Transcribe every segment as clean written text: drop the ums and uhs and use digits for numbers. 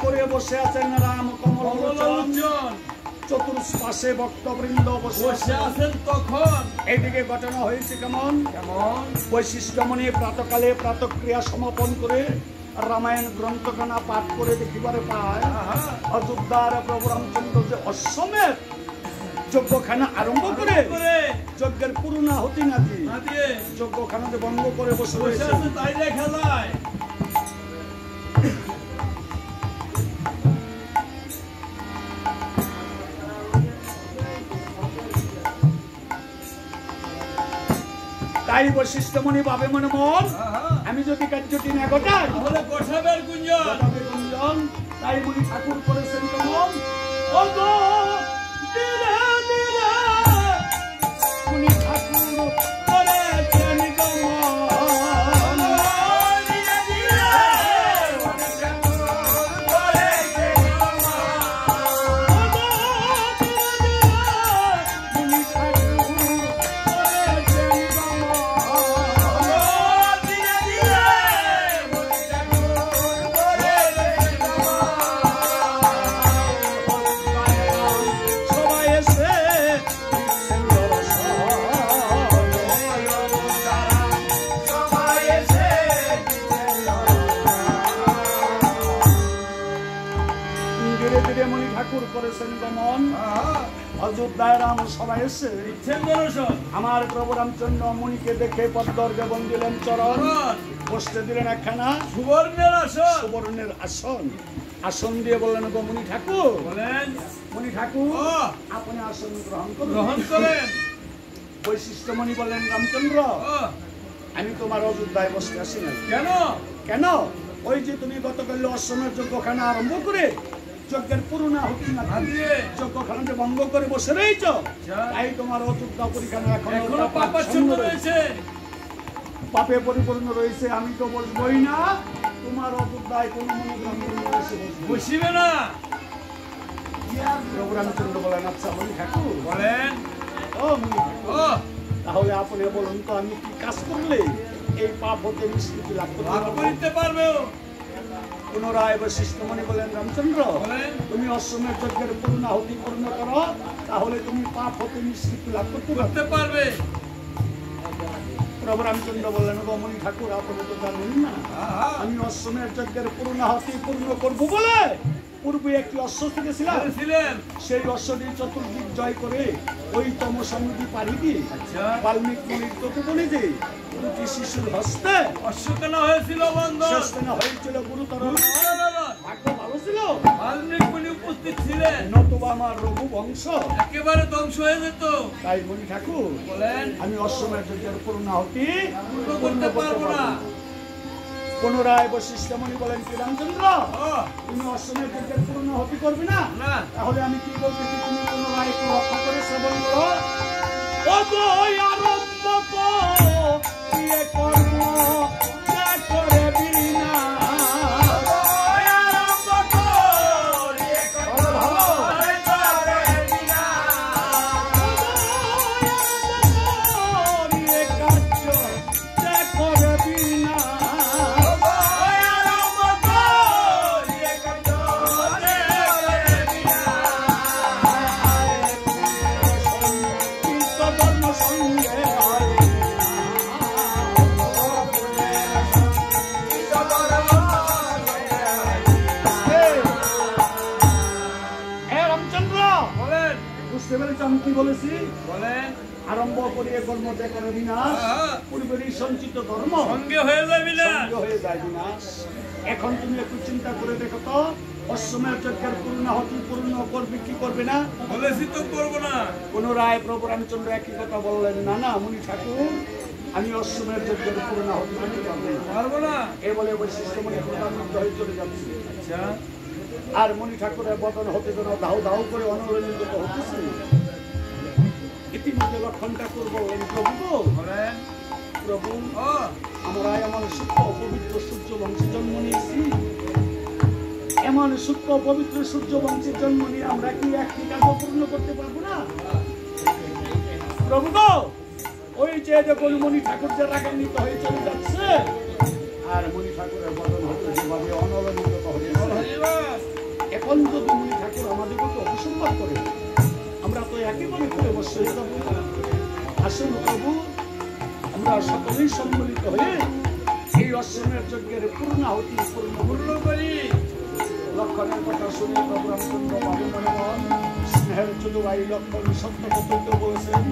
করে বসে আছেন রাম কমল লোচন, চতুর্পাশে ভক্তবৃন্দ বসে আছেন। তখন এইদিকে ঘটনা হয়েছে কেমন কেমন বৈশিষ্ট্যমণি প্রাতকালে প্রাতক্রিয়া সমাপন করে রামায়ণ গ্রন্থখানা পাঠ করে দেখিবারে পায় অযোধ্যার প্রভু রামচন্দ্র যে অশ্বমেধ যজ্ঞখানা আরম্ভ করে যজ্ঞের পূর্ণাহুতি না দিয়ে যজ্ঞখানাতে ভঙ্গ করে বসে রয়েছে। তাই দেখা যায় তাই বৈশিষ্ট্যমণি ভাবে মনে মন আমি যদি কার্যটি না ঘটাই তাহলে গোসাবের গুঞ্জন। তাই মুনি ঠাকুর করেছেন কেমন মুনি ঠাকুর করেছেন অযোধ্যায় রাম সবাই এসে আমার প্রভু রামচন্দ্র মুনিকে দেখে পদ্মর্গে বন্দিলেন চরণ, বসতে দিলেন একখানা সুবর্ণের আসন। আসন দিয়ে বললেন গো মুনি ঠাকুর, মুনি ঠাকুর আপনি আসন গ্রহণ করেন। বৈশিষ্ট্যমণি বললেন রামচন্দ্র আমি তোমার অযোধ্যায় বসতে আসি না। কেন কেন ওই যে তুমি গতকাল অশ্বমের যজ্ঞখানা আরম্ভ করে যজ্ঞের পূর্ণাহুতি না দিয়ে যজ্ঞখানাকে ভঙ্গ করে বসে রয়েছ, তাই তোমার অযোধ্যা পরিখানা এখনো পাপাচ্ছন্ন রয়েছে, পাপে পরিপূর্ণ রয়েছে। আমি তো বসবই না, তোমার অযোধ্যায় কোনো মনোগ্রাম বসিবে না। প্রভু রামচন্দ্র বলেন আচ্ছা মুনি ঠাকুর বলেন ও মুনি তাহলে আপনি বলুন তো আমি কি কাজ করলে এই পাপ হতে নিষ্কৃতি লাভ করতে পারবে? পুনরায় বৈশিষ্ট্যমণি বলেন রামচন্দ্র তুমি অশ্বমেধ যজ্ঞের পূর্ণাহুতি পূর্ণ করো, তাহলে তুমি পাপ হতে নিষ্কৃতি লাভ করতে পারবে। প্রভু রামচন্দ্র বললেন গো মুনি ঠাকুর আপনি তো জানেন না আমি অশ্বমেধ যজ্ঞের পূর্ণাহুতি পূর্ণ করবো বলে পূর্বে একটি অশ্ব ছিলেন, সেই অশ্বটি চতুর্দিক জয় করে ওই তমসা নদী পাড়ি দিয়ে বাল্মীকি মুনির তপবনে যে দুটি শিশুর হস্তে অশ্বকেনা হয়েছিল হয়েছিল গুরুতর ভাগ্য ভালো ছিল বাল্মীকি মুনি উপস্থিত ছিলেন, নতুবা আমার রঘু বংশ একেবারে ধ্বংস হয়ে যেত। তাই মুনি ঠাকুর বলেন আমি অশ্বমেধ যজ্ঞের পূর্ণাহুতি পূর্ণ করতে পারবো না। পুনরায় বৈশিষ্ট্যমণি বলেন কি রামচন্দ্র তুমি অশ্বমেধ যজ্ঞের পূর্ণাহুতি করবে না, তাহলে আমি কি বলতেছি তুমি পুনরায় একটু রক্ষা করে শ্রবণ করো। আরম্ভ কর্ম করে বিনা আরম্ভ করিয়ে কর্ম যে করে বিনাশ পূর্বেরই সঞ্চিত ধর্ম সঙ্গে হয়ে যায় বিনাশ। এখন তুমি একটু চিন্তা করে দেখো তো অশ্বমেধ যজ্ঞের পূর্ণাহুতি পূর্ণ করবে কি করবে না? বলেছি তো করবো না। পুনরায় প্রভু রামচন্দ্র একই কথা বললেন না না মুনি ঠাকুর আমি অশ্বমেধ যজ্ঞের পূর্ণাহুতি পারবো না। এ বলে বৈশিষ্ট্যমণি প্রধানমন্ত্রী হয়ে চলে যাচ্ছে। আচ্ছা আর মুনি ঠাকুরের বদন হতে যেন দাউ দাউ করে অনুরঞ্জিত হতেছে। ইতিমধ্যে লক্ষণটা করবো প্রভু আমরা এমন সূক্ষ্ম পবিত্র সূর্য বংশে জন্ম নিয়েছি, এমন সূক্ষ্ম পবিত্র সূর্য বংশের জন্ম নিয়ে আমরা কি একটি কাজ পূর্ণ করতে পারবো না? প্রভু ওই যে দেখুন মুনি ঠাকুর যে রাগান্বিত হয়ে চলে যাচ্ছে আর মুনি ঠাকুরের বদন হতে যেভাবে অনলঙ্কিত হয়ে এখন যদি মুনি ঠাকুর আমাদেরকে অভিসম্পাদ করে আমরা তো একেবারে করে বসে যাব। আসুন প্রভু, আমরা সকলেই সম্মিলিত হয়ে এই অশ্বমের যজ্ঞের পূর্ণাহুতি পূর্ণ করি। লক্ষণের কথা শুনে প্রভু রামচন্দ্র বাবু মনে মন স্নেহের ছোট ভাই লক্ষণ সত্য পর্যন্ত বলেছেন।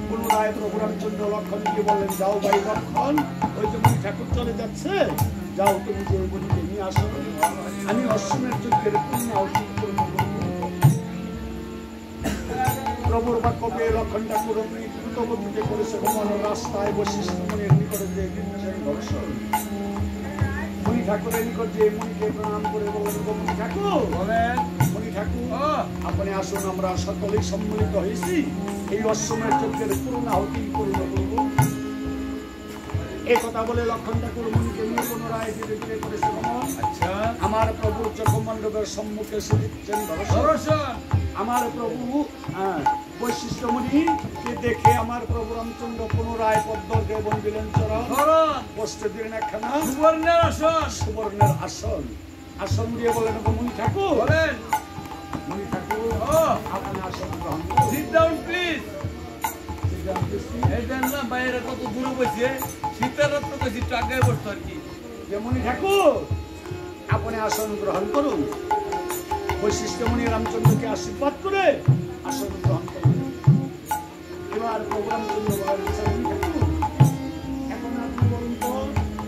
পুনরায় প্রভু রামচন্দ্র লক্ষণকে বললেন, যাও ভাই লক্ষণ, ওই যে মুনি ঠাকুর চলে যাচ্ছে, যাও তুমি যে মুনিকে নিয়ে আসো, আমি অশ্বমের যজ্ঞের পূর্ণাহুতি পূর্ণ করব। প্রভুর বাক্য পেয়ে লক্ষণ ঠাকুর দ্রুতগতিতে করেছে ভ্রমণ। রাস্তায় বশিষ্ঠ মুনির নিকটে যে দর্শন, মুনি ঠাকুরের নিকট যে মুনিকে প্রণাম করে বললেন, মুনি ঠাকুর বলেন, মুনি ঠাকুর আপনি আসুন, আমরা সকলেই সম্মিলিত হয়েছি এই অশ্বমের যজ্ঞের পূর্ণাহুতি পূর্ণ করব। এই কথা বলে লক্ষণ ঠাকুর মুনিকে নিয়ে পুনরায় ধীরে ধীরে করেছে ভ্রমণ। আচ্ছা, আমার প্রভু চক্ষমণ্ডপের সম্মুখে এসে দিচ্ছেন দর্শন। আমার প্রভু বৈশিষ্ট্য মুনিকে দেখে আমার প্রভু রামচন্দ্র পুনরায় পদ্মর্গে বন্দিলেন চরণ, বসতে দিলেন একখানা সুবর্ণের আসন। সুবর্ণের আসন আসন দিয়ে বলেন, মুনি ঠাকুর বলেন, মুনি ঠাকুর আপনি আসন গ্রহণ করুন। Sit down please. Sit down please. এই দেন না বাইরে কত দূরে বসে শীতের রাত্রে বসে টাকায় বসতো আর কি। যে মুনি ঠাকুর আপনি আসন গ্রহণ করুন। বৈশিষ্ট্য মুনি রামচন্দ্রকে আশীর্বাদ করে আসন গ্রহণ করলেন। এবার প্রভু রামচন্দ্র এখন আপনি বলুন তো,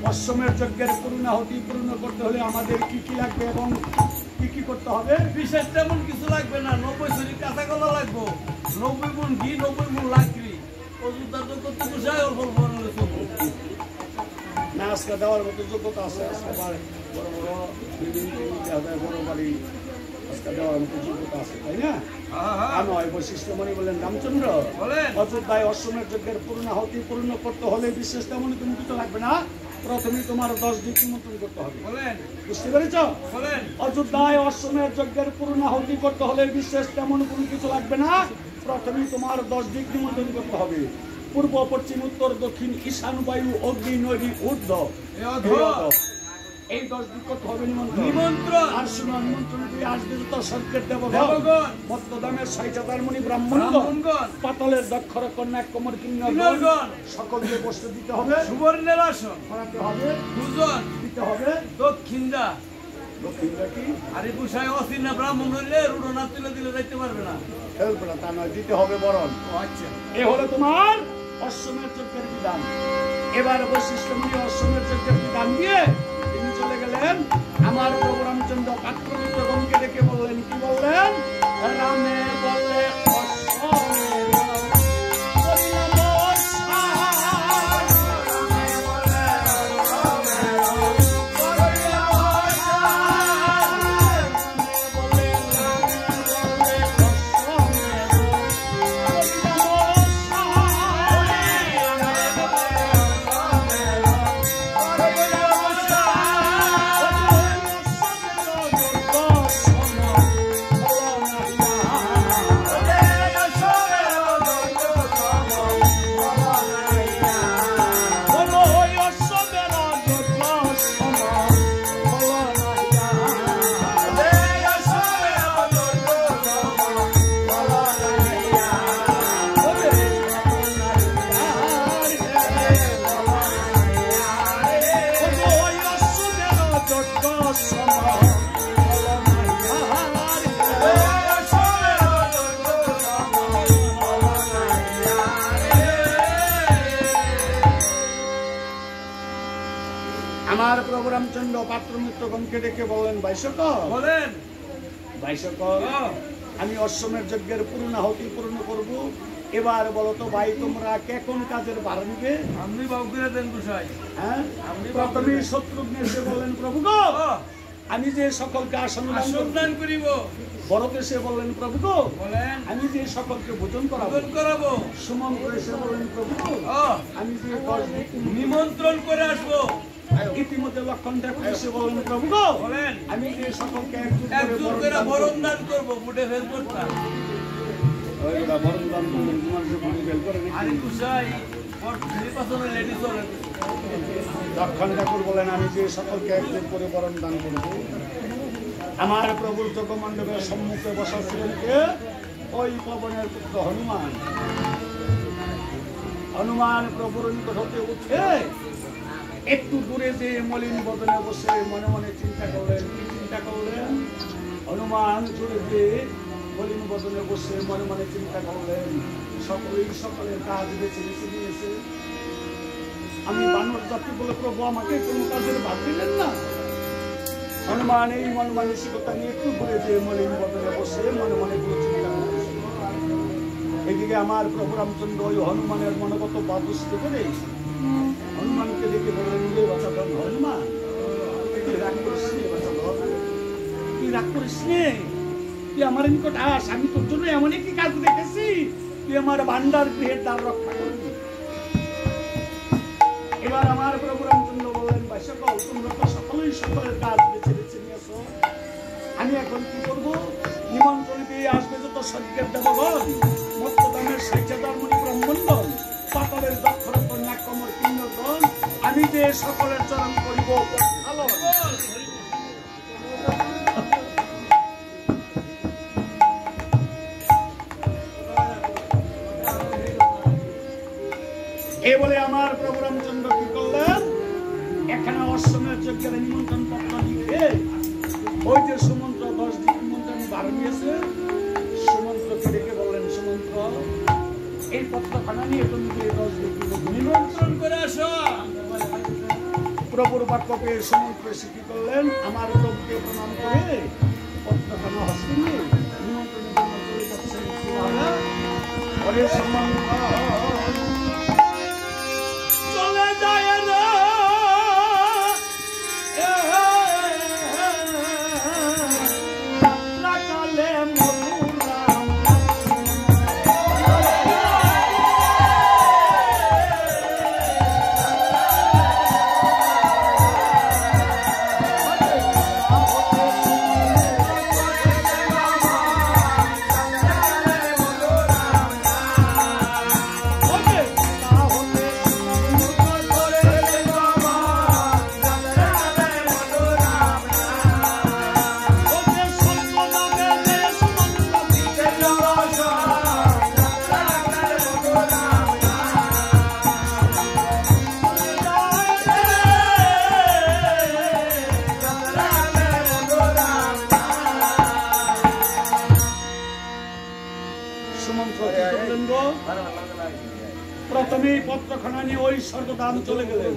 অশ্বমের যজ্ঞের পূর্ণাহুতি পূর্ণ করতে হলে আমাদের কি কি লাগবে এবং কি কি করতে হবে? বিশেষ তেমন কিছু লাগবে না। 90 ছড়ি কাঁচা কলা লাগবো, 90 গুণ ঘি, 90 গুণ লাকড়ি। অযোধ্যার যোগ্য তুষায় অল্প না, আজকে দেওয়ার মতো যোগ্যতা আছে। আজকে বড় বড় বিল্ডিং বড় বাড়ি আজকে দেওয়ার মতো যোগ্যতা আছে, তাই না? নয়। বৈশিষ্ট্য মনি বললেন, রামচন্দ্র অযোধ্যায় অশ্বমের যজ্ঞের পূর্ণাহুতি পূর্ণ করতে হলে বিশেষ তেমন তুমি কিছু লাগবে না। প্রথমে তোমার 10 দিক নিমন্ত্রণ করতে হবে। বুঝতে পেরেছ? অযোধ্যায় অশ্বমের যজ্ঞের পূর্ণাহুতি করতে হলে বিশেষ তেমন কোনো কিছু লাগবে না। প্রথমে তোমার 10 দিক নিমন্ত্রণ করতে হবে। পূর্ব, পশ্চিম, উত্তর, দক্ষিণ, ঈশান, বায়ু, অগ্নি, নদী, ঊর্ধ্ব, এই 10 দিক করতে হবে নিমন্ত্রণ। আর শুনো, নিমন্ত্রণ দিয়ে আসবে তো স্বর্গের দেবগণ, মত্তদামের 60,000 মুনি ব্রাহ্মণগণ, পাতালের দক্ষর কন্যা কোমর কিন্নরগণ, সকলকে বসতে দিতে হবে। সুবর্ণের আসন করাতে হবে। দুজন দিতে হবে। দক্ষিণদা। দক্ষিণদা কি? আরে বুঝায় অসিনা ব্রাহ্মণ হইলে রুড়ো না তুলে দিলে যাইতে পারবে না। খেলবে না, তা নয়, দিতে হবে বরণ। আচ্ছা, এ হলো তোমার অশ্বমের যজ্ঞের বিধান। এবার বৈশিষ্ট্য মুনি অশ্বমের যজ্ঞের বিধান দিয়ে তিনি চলে গেলেন। আমার প্রভু রামচন্দ্র পাত্রগণকে ডেকে বললেন, কি বললেন? রামে বললে আমার প্রভু রামচন্দ্র পাত্র মিত্রগণকে ডেকে বললেন, ভাইসকল বলেন, ভাইসকল আমি অশ্বমের যজ্ঞের পূর্ণাহুতি পূর্ণ করব। এবার বলো তো ভাই, তোমরা কোন কাজের ভার নিবে? আপনি বাবুকে দেন গোসাই। হ্যাঁ, প্রথমে শত্রুঘ্ন এসে বললেন, প্রভু গো আমি যে সকলকে আসন দান করিব। ভরত এসে বললেন, প্রভু গো বলেন আমি যে সকলকে ভোজন করাবো। সুমন্ত এসে বললেন, প্রভু আমি যে 10 দিক নিমন্ত্রণ করে আসবো। ইতিমধ্যে লক্ষণ ঠাকুর এসে বললেন, প্রভু গো বলেন আমি যে সকলকে একজুট করে বরণ দান করবো। মুঠে ফেল করতাম বরণ দান করবেন, তোমার যে মুঠে ফেল করে লক্ষণ ঠাকুর বলেন, আমি যে সকলকে একজুট করে বরণ দান করবো। আমার প্রভুর যোগমণ্ডপের সম্মুখে বসা ছিলেন কে? ওই পবনের পুত্র হনুমান। হনুমান প্রভুর নিকট হতে উঠে একটু দূরে যে মলিন বদনে বসে মনে মনে চিন্তা করলেন। কি চিন্তা করলেন? হনুমান দূরে যে মলিন বদনে বসে মনে মনে চিন্তা করলেন, সকলের কাজ বেছে বেছে নিয়েছে। আমি বানর জাতি বলে প্রভু আমাকে কোনো কাজের ভাগ দিলেন না। হনুমান এই মন মানসিকতা নিয়ে একটু দূরে যে মলিন বদনে বসে মনে মনে চিন্তা করছে। এদিকে আমার প্রভু রামচন্দ্র ওই হনুমানের মনোগত বাদুষ্ট করে হনুমানকে দেখে বললেন, হনুমান তুই রাগ করিস নে, তুই রাগ করিস নে, তুই আমার নিকট আস, আমি তোর জন্য এমন একটি কাজ দেখেছি, তুই আমার ভান্ডার গৃহের দ্বার রক্ষা করবি। এবার আমার প্রভু রামচন্দ্র বললেন, সকল তোমরা তো সকলেই সকলের কাজ বেছে বেছে নিয়েছো, আমি এখন কি করবো? নিমন্ত্রণ পেয়ে আসবে যত স্বর্গের দেবগণ, মত্তদানের সাইচাদার মুনি ব্রাহ্মণগণ, সকলের দক্ষর কন্যা কমর কিন্নগণ, আমি যে সকলের চরণ করিব ভালো। এ বলে আমার প্রভু রামচন্দ্র কি করলেন? এখানে অশ্বমের যজ্ঞের নিমন্ত্রণ পত্র লিখে ওই যে সুমন্ত্র 10 দিন নিমন্ত্রণ বার নিয়েছে, সুমন্ত্রকে ডেকে বললেন, সুমন্ত্র এই পত্রখানা নিয়ে তুমি 10 দিন নিমন্ত্রণ করে আসো। প্রভুর বাক্যকে সুমন্ত্র কি করলেন? আমার প্রভুকে প্রণাম করে পত্রখানা হস্তে নিয়ে নিমন্ত্রণের জন্য চলে যাচ্ছেন। ওরে সুমন্ত্র চলে যায় রে, কালে মধুরাম প্রথমেই পত্রখানা নিয়ে ওই স্বর্গধাম চলে গেলেন।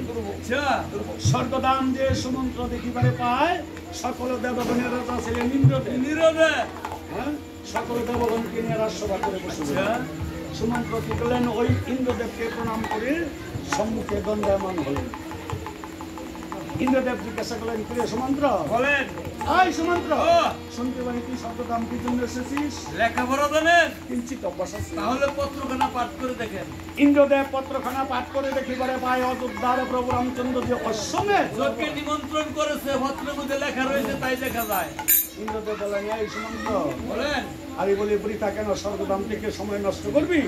স্বর্গধাম যে সুমন্ত্র দেখিবারে পায়, সকল দেবগণের রাজা ছিলেন ইন্দ্রদেব। সকল দেবগণকে নিয়ে রাজসভা করে বসেছেন। সুমন্ত্র কি করলেন? ওই ইন্দ্রদেবকে প্রণাম করে সম্মুখে দণ্ডায়মান হলেন। ইন্দ্রদেব জিজ্ঞাসা করলেন, প্রিয় সুমন্ত্র বলেন, আই সুমন্ত্র শুনতে পারি তুই স্বর্গধাম কি জন্য এসেছিস? লেখাপড়া জানেন? কিঞ্চিত অভ্যাস আছে। তাহলে পত্রখানা পাঠ করে দেখেন। ইন্দ্রদেব পত্রখানা পাঠ করে দেখিবারে পায় অযোধ্যার প্রভু রামচন্দ্র যে অশ্বমেধ যজ্ঞে নিমন্ত্রণ করেছে, পত্রের মধ্যে লেখা রয়েছে, তাই দেখা যায়। ইন্দ্রদেব বলেন, এই সুমন্ত্র বলেন, আমি বলি বৃথা কেন স্বর্গধাম থেকে সময় নষ্ট করবি?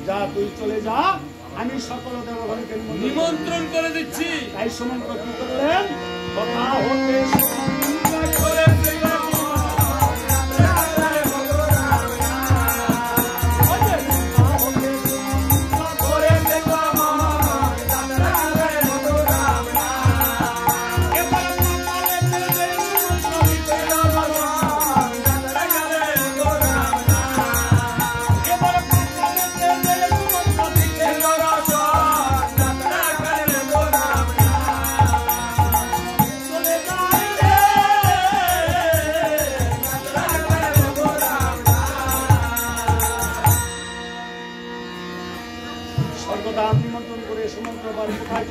যা তুই চলে যা, আমি সকল দেবগণকে নিমন্ত্রণ করে দিচ্ছি। তাই সুমন্ত্র কি করলেন? কথা হতে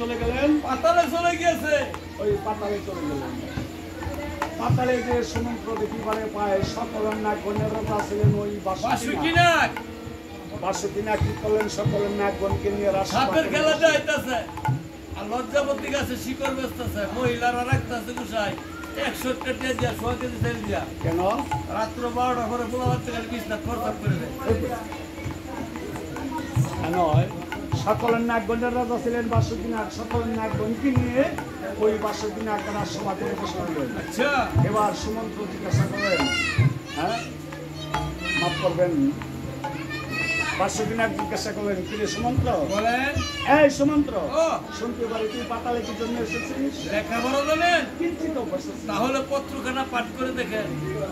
চলে গেলেন, পাতালে চলে গিয়েছে। ওই পাতালে চলে গেলেন। পাতালে যে সমুদ্র দেখিবারে পায়, সকলের নাক গণের রাজা ছিলেন ওই বাসুকিনাক। বাসুকিনাক কি করলেন? সকলের নাক গণকে নিয়ে সাপের খেলা যাইতেছে, আর লজ্জাবতী গাছে শিকড় বেচতেছে, মহিলারা রাখতেছে গুছাই 100 টাকা দিয়া 100 কেজি তেল দিয়া। কেন? রাত্র 12টা করে পোলা বাচ্চা বিছনা খরচ করে দেয়। সকলের নাগগণের রাজা ছিলেন বাসুকিনাগ। সকলের নাগগণকে নিয়ে ওই বাসুকিনাগ সভা করে বসে হলেন। আচ্ছা এবার সুমন্ত্র জিজ্ঞাসা করলেন, হ্যাঁ মাফ করবেন, বাসুকিনাগ জিজ্ঞাসা করলেন, কি রে সুমন্ত্র? বলেন। এই সুমন্ত্র, ও শুনতে পারি তুই পাতালে কি জন্য এসেছিস? লেখাপড়া জানেন? কিঞ্চিত বসেছিস। তাহলে পত্রখানা পাঠ করে দেখেন।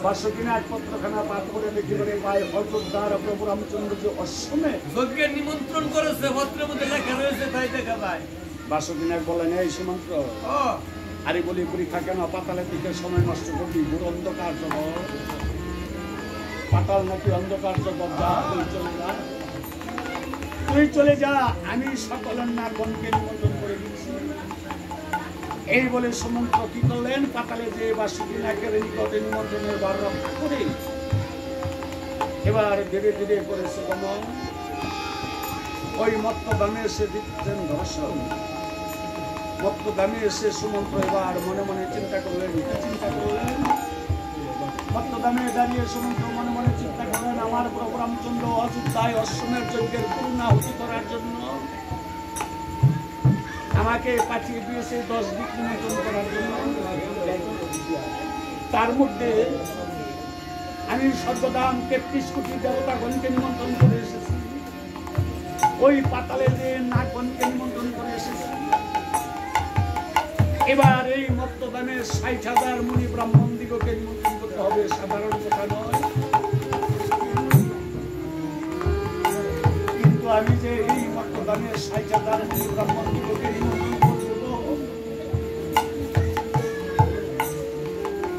বাসুকিনাগ পত্রখানা পাঠ করে দেখি বলে পায় অযোধ্যার প্রভু রামচন্দ্র যে অশ্বমে যজ্ঞের নিমন্ত্রণ করেছে, পত্রের মধ্যে লেখা রয়েছে, তাই দেখা যায়। বাসুকিনাগ বলেন, এই সুমন্ত্র, ও আরে বলি পরীক্ষা কেন পাতালের দিকে সময় নষ্ট করবি? বুড়ো অন্ধকার জগৎ, পাতাল নাকি অন্ধকার জগৎ, যা তুই চলে যা, তুই চলে যা, আমি সকলের নাগগণকে নিমন্ত্রণ করে দিচ্ছি। এই বলে সুমন্ত্র কি করলেন? পাতালে যে বাসুকিনাগের নিকটে নিমন্ত্রণের বার রক্ষা করে এবার ধীরে ধীরে করে সুগমন ওই মত্তদামে এসে দিচ্ছেন দর্শন। মত্তদামে এসে সুমন্ত্র এবার মনে মনে চিন্তা করলেন। কি চিন্তা করলেন? মত্তদামে দাঁড়িয়ে সুমন্ত্র মনে মনে চিন্তা করলেন, আমার প্রভু রামচন্দ্র অযোধ্যায় অশ্বমের যজ্ঞের পূর্ণাহুতি করার জন্য আমাকে পাঠিয়ে দিয়েছে 10 দিক নিমন্ত্রণ করার জন্য। তার মধ্যে আমি সর্বদাম 33 কোটি দেবতাগণকে নিমন্ত্রণ করে এসেছি, ওই পাতালে যে নাগগণকে নিমন্ত্রণ করে এসেছি। এবার এই মত্তদানে 60,000 মুনি ব্রাহ্মণ দিগকে নিমন্ত্রণ করতে হবে, সাধারণ কথা নয়। কিন্তু আমি যে এই মত্তদানে 60,000 মুনি ব্রাহ্মণ দিগকে নিমন্ত্রণ করব,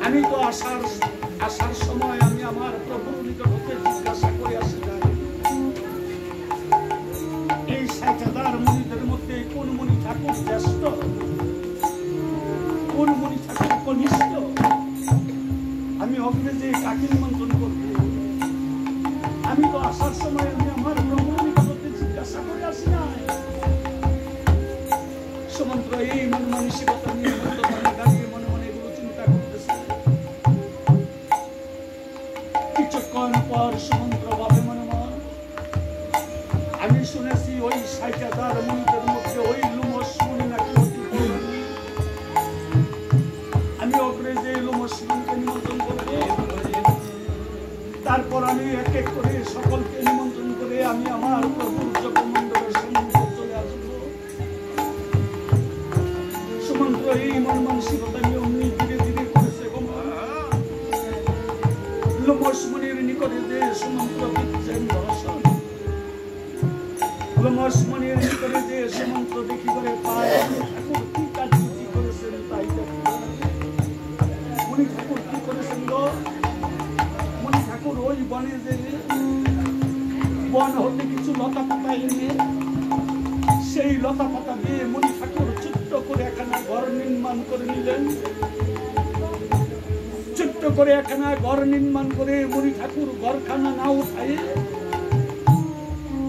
আমি তো আসার সময় আমি আমার প্রভুর নিকট হতে জিজ্ঞাসা করে আসি, এই 60,000 মুনিদের মধ্যে কোন মুনি ঠাকুর শ্রেষ্ঠ, কোন মুনি ঠাকুর কনিষ্ঠ, আমি অগ্রে যে কাকে নিমন্ত্রণ করব? আমি তো আসার সময় আমি আমার প্রভুর নিকট হতে জিজ্ঞাসা করে আসি না। সুমন্ত্র এই মন মানসিকতা নিয়ে দাঁড়িয়ে মনে মনে এগুলো চিন্তা করতেছে। কিছুক্ষণ পর সুমন্ত্র ভাবে মনে মনে, আমি শুনেছি ওই 60,000 মুনিদের মধ্যে ওই লুমস মুনি নাকি অতি জ্ঞানী। আমি অগ্রে যে লুমস মুনিকে নিমন্ত্রণ করব, তারপর আমি এক এক করে সকলকে নিমন্ত্রণ করে আমি আমার প্রভুর জগমণ্ডলের সম্মুখে চলে আসবো। সুমন্ত্র এই মন মানসিকতা নিয়ে অমনি ধীরে ধীরে করেছে। লুমস মুনির নিকটে যে সুমন্ত্র দিচ্ছেন দর্শন, লুমস মুনির নিকটে যে সুমন্ত্র দেখি করে পায়, ঠাকুর কি কার্য কি করেছেন তাই মুনি ঠাকুর কি করেছেন গো? মুনি ঠাকুর ওই বনে যে বন হতে কিছু লতা পাতা এনে সেই লতা পাতা দিয়ে মুনি ঠাকুর ছোট্ট করে একখানা ঘর নির্মাণ করে নিলেন। ছোট্ট করে একখানা ঘর নির্মাণ করে মুনি ঠাকুর ঘরখানা না উঠায়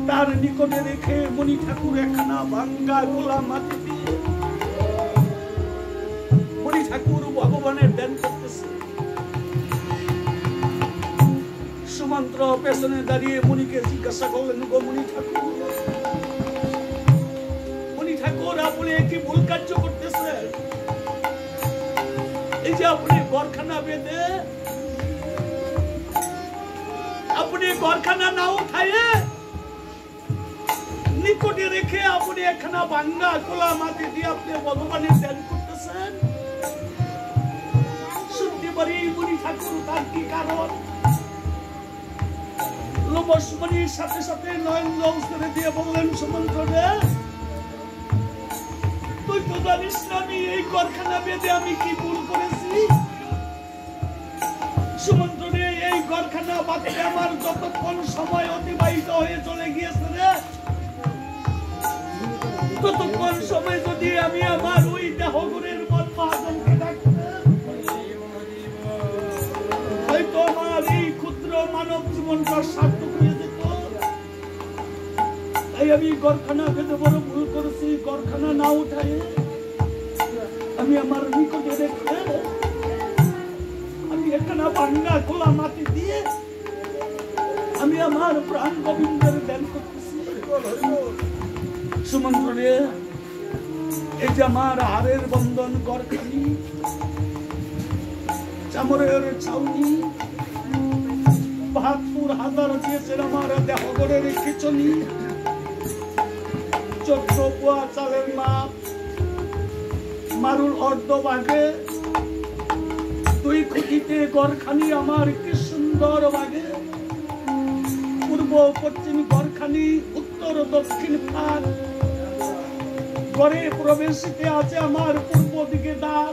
তার নিকটে রেখে মুনি ঠাকুর একখানা ভাঙ্গা গোলা মাটি দিয়ে মুনি ঠাকুর ভগবানের ধ্যান করতেছে। সুমন্ত্র পেছনে দাঁড়িয়ে মুনিকে জিজ্ঞাসা করলেন, গো মুনি ঠাকুর, আপনি কি ভুল কার্য করতেছে? এই যে আপনি ঘরখানা বেঁধে আপনি ঘরখানা না উঠায় নিকটে রেখে আপনি একখানা ভাঙ্গা গোলা মাটি দিয়ে আপনি ভগবানের ধ্যান করতেছেন। শুনতে পারি মুনি ঠাকুর, তার কি কারণ? লুমস মুনির সাথে সাথে নয়ন জল ছেড়ে দিয়ে বললেন, সুমন্ত্র রে, তুই তো জানিস না আমি এই ঘরখানা বেঁধে আমি কি ভুল করেছি। সুমন্ত্র রে, এই ঘরখানা বাঁধতে আমার যতক্ষণ সময় অতিবাহিত হয়ে চলে গিয়েছে রে, ততক্ষণ সময় যদি আমি আমার ওই দেহগুণের মন মহাজনকে ডাকতে, হয়তো আমার এই ক্ষুদ্র মানব জীবনটা সার্থক হয়ে যেত। তাই আমি ঘরখানা বেঁধে বড় ভুল করেছি। ঘরখানা না উঠাই আমি আমার নিকটে রেখে আমি একখানা ভাঙ্গা খোলা মাটি দিয়ে আমি আমার প্রাণ গোবিন্দের ধ্যান করতেছি। সুমন্ত্র রে, এই যে আমার হারের বন্ধন গড়খানি, চামড়ের ছাউনি, ৭২,০০০ দিয়েছেন আমার দেহ গড়ের খিচুনি, ১৪ পোয়া চালের মাপ, মারুল অর্ধ ভাগে, 2 খুঁটিতে গড়খানি আমার কি সুন্দর ভাগে, পূর্ব পশ্চিম গড়খানি, উত্তর দক্ষিণ ফাঁক, ঘরে প্রবেশিতে আছে আমার পূর্ব দিকে দ্বার,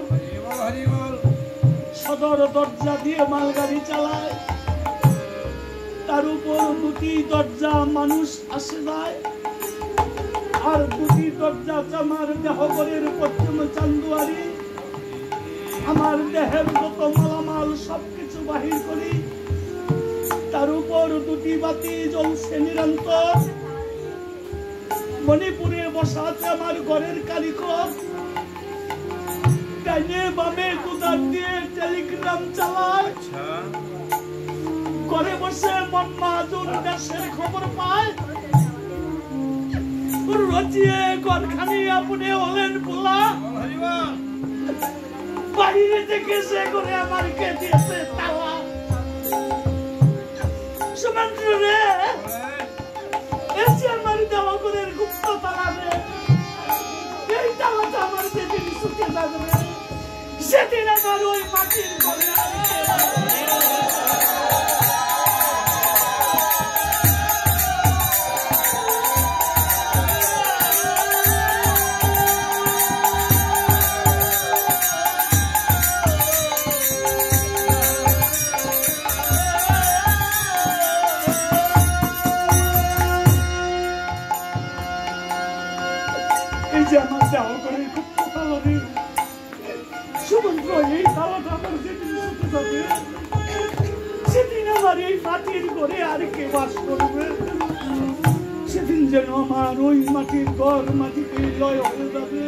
সদর দরজা দিয়ে মালগাড়ি চালায়, তার উপর 2টি দরজা মানুষ আসে যায়, আর 2টি দরজা আমার দেহগড়ের পশ্চিম চান্দুয়ারি, আমার দেহের যত মালামাল সবকিছু বাহির করি, তার উপর 2টি বাতি জ্বলছে নিরন্তর, মণিপুরে বসা আছে আমার ঘরের কারিগর, ডাইনে বামে কুদার দিয়ে টেলিগ্রাম চালায়, ঘরে বসে মন মাহাজুর দেশের খবর পায়, রচিয়ে ঘরখানি আপনি হলেন পোলা, বাইরে থেকে সে করে আমার কে দিয়েছে তালা। সুমন্ত্র রে, এসে আমার দেওয়া করে গুপ্ত তালা রে, এই তালাটা আমার যেদিন শুকে যাবে সেদিন আমার ওই মাটির ঘরে আমার দেওয়া করে গুপ্ত তালা রে। সুমন্ত্র, এই তালাটা আমার যেদিন শুকে যাবে সেদিন আমার এই মাটির ঘরে আর কে বাস করবে, সেদিন যেন আমার ওই মাটির ঘর মাটিতে লয় হয়ে যাবে।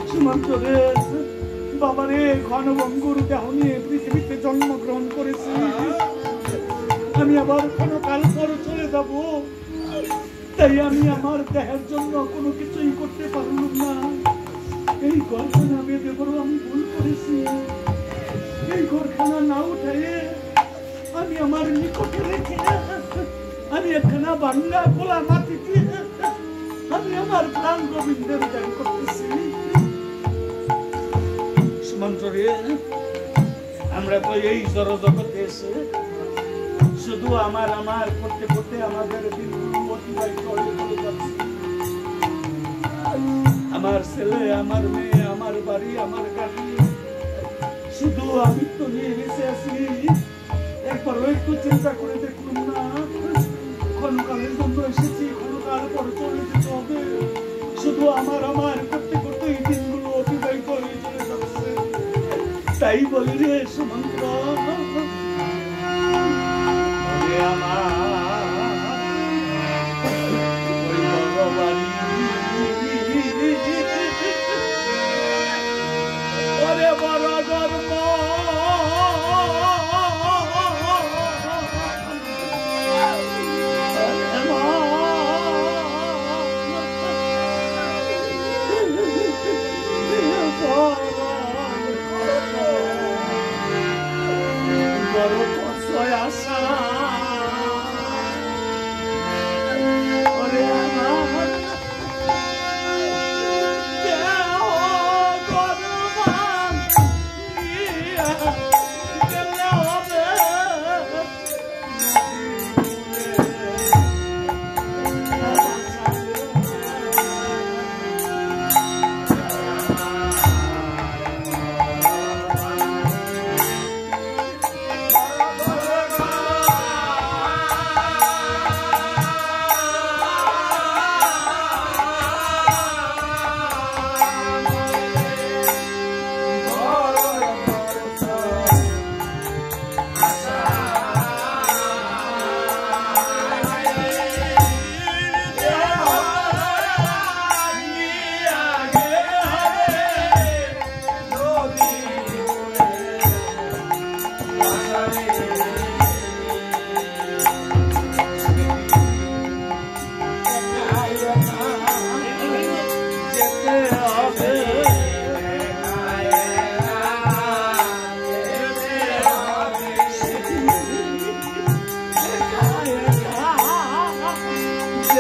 সুমন্ত্র রে, বাবারে, ঘনভঙ্গুর দেহ নিয়ে পৃথিবীতে জন্মগ্রহণ করেছি, আমি আবার ক্ষণকাল পর চলে যাব, তাই আমি আমার দেহের জন্য কোনো কিছুই করতে পারলাম না। এই ঘরখানা বেঁধে বড় আমি ভুল করেছি, এই ঘরখানা না উঠাইয়ে আমি আমার নিকটে রেখে আমি একখানা বাংলা খোলা মাটিতে আমি আমার প্রাণ গোবিন্দের দান করতেছি। সুমন্ত্র রে, আমরা তো এই জড়জগতে এসে শুধু আমার আমার করতে করতে আমাদের দিনগুলো অতিবাহিত হয়ে চলে যাচ্ছে। আমার ছেলে, আমার মেয়ে, আমার বাড়ি, আমার গাড়ি, শুধু আমি তো নিয়ে বেঁচে আছি। একবারও একটু চিন্তা করে দেখলাম না, ক্ষণকালের জন্য এসেছি, ক্ষণকাল পর চলে যেতে হবে। শুধু আমার আমার করতে করতে এই দিনগুলো অতিবাহিত হয়ে চলে যাচ্ছে। তাই বলি রে সুমন্ত্র,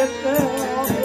যেতে হবে।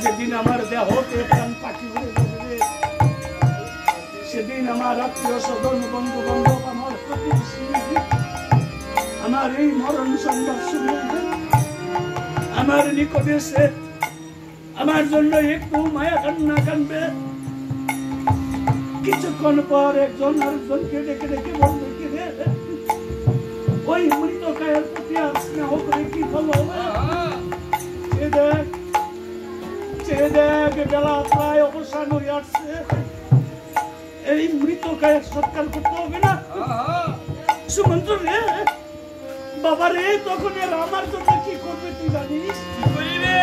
যেদিন আমার দেহতে প্রাণ পাখি উড়ে যাবে, সেদিন আমার আত্মীয় স্বজন বন্ধু বান্ধব আমার প্রতিবেশী আমার এই মরণ সংবাদ শুনে আমার নিকটে এসে আমার জন্য একটু মায়া কান্না কানবে। কিছুক্ষণ পর একজন আরেকজনকে ডেকে ডেকে বলবে, কি রে ওই মৃত কায়ের প্রতি আর স্নেহ করে কি ভালো হবে? দেখ বেলা প্রায় অবসান হয়ে আসছে, এই মৃত কায়ের সৎকার করতে হবে না? সুমন্ত রে বাবা রে, তখন এর আমার জন্য কি করবে তুই জানিস? কি করিবে?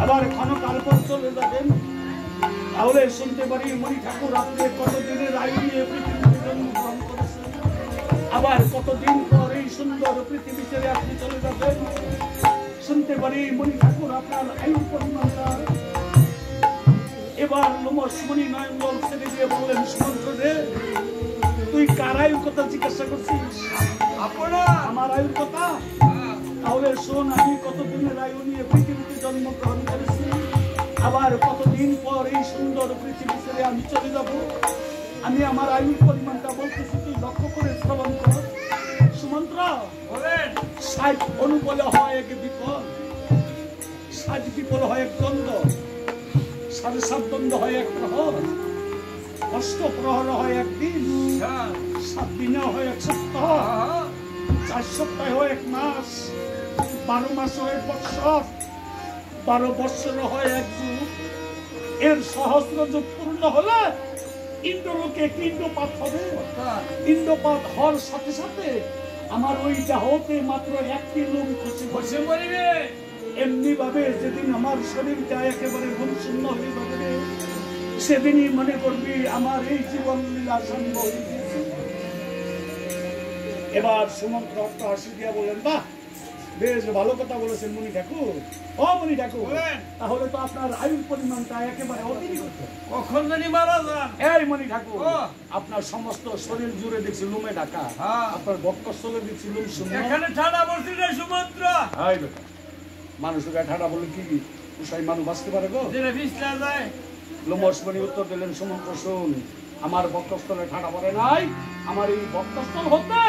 আবার ক্ষণকাল পর চলে যাবেন, তাহলে শুনতে পারি মণি ঠাকুর আপনি কতদিনের আয়ু নিয়ে পৃথিবীতে জন্মগ্রহণ করেছেন, আবার কতদিন পর এই সুন্দর পৃথিবী ছেড়ে আপনি চলে যাবেন। শুনতে পারি মণি ঠাকুর আপনার আয়ুর পরিমাণটা লোমসমণি নয়নজল ছেড়ে দিয়ে বললেন, সুমন্ত্র রে, তুই কার আয়ুর কথা জিজ্ঞাসা করছিস? আমার আয়ুর কথা? তাহলে শোন, আমি কতদিনের আয়ু নিয়ে পৃথিবীতে জন্মগ্রহণ করেছি, আবার কতদিন পর এই সুন্দর পৃথিবী ছেড়ে আমি চলে যাব। আমি আমার আয়ুর পরিমাণটা বলতেছি, তুই লক্ষ্য করে শ্রবণ কর। সুমন্ত্র, 60 অনুবলে হয় এক বিপদ, 60 বিপদ হয় এক দ্বন্দ্ব, 7.5 দ্বন্দ্ব হয় এক প্রহর, 8 প্রহর হয় একদিন, 7 দিনে হয় এক সপ্তাহ, 4 সপ্তাহে হয় এক মাস, 12 মাস হয় বৎসর, 12 বৎসর হয় এক যুগ। এর সহস্র যুগ পূর্ণ হলে ইন্দ্রলোকে ইন্দ্রপাত হবে। ইন্দ্রপাত হওয়ার সাথে সাথে আমার ওই দেহতে মাত্র একটি লোম খসে পড়বে। এমনি ভাবে যেদিন আমার শরীরটা একেবারে ঘুম শূন্য হয়ে যাবে, সেদিনই মনে করবি আমার এই জীবন লীলা সম্ভব হয়ে গেছে। এবার সুমন্ত্র হাসি দিয়া বললেন, বাহ, বেশ ভালো কথা বলেছেন মণি ঠাকুর। ও মণি ঠাকুর, তাহলে তো আপনার আয়ুর পরিমাণটা একেবারে অতিরিক্ত। কখন জানি মারা যান। এই মণি ঠাকুর, আপনার সমস্ত শরীর জুড়ে দেখছি লুমে ঢাকা, আপনার বক্ষস্থলে দেখছি লুম শূন্য। এখানে ঠাডা বলছি রে সুমন্ত্র। হাই বেটা, মানুষের গায়ে ঠাডা বলে কি উসাই মানুষ বাঁচতে পারে গো? যেটা পিছলা যায়। লোমসমণি উত্তর দিলেন, সুমন্ত্র শোন, আমার বক্ষস্থলে ঠাডা পড়ে নাই, আমার এই বক্ষস্থল হতে